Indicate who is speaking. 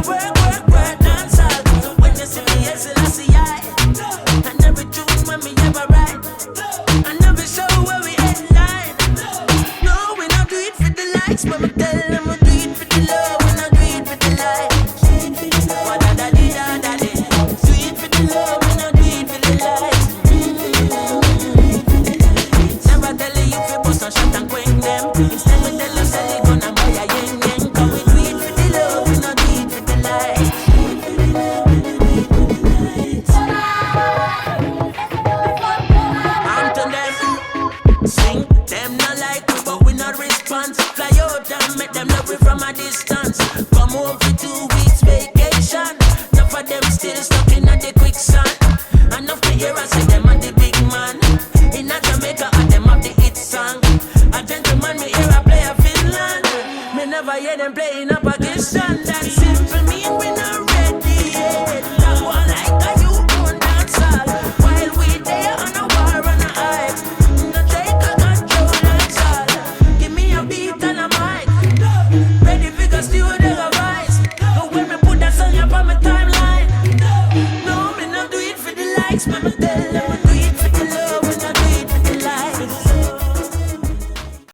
Speaker 1: work, work, work, dance all. So when you see me, yes, I see I. And every tune when me ever write. And every show where we headline. No, we not do it for the likes, but me tell them we do it for the love. We not do it for the likes. What da da da da da. Do it for the love, we not do it for the likes. Never tell you if you bust a shot and quench them. Instead we tell you sell it gonna buy a yen yen. Cause we do it for the love, we not do it for the likes. On to them, sing. Them not like we, but we not response. Fly out and make them love we from a distance. Come home for 2 weeks vacation. Enough of them still stuck in the quicksand. Enough to hear us say them are the big man. In a Jamaica and them have the hit song. A gentleman me hear a play a Finland. Me never hear them playing a Pakistan. That simple mean we not ready yet. That one like a you own dance all. While we there on a war on a hype. No take a control and all. Give me a beat and a mic. Ready for the studio voice. But when me put that song up on my timeline. No, me not do it for the likes, but me tell them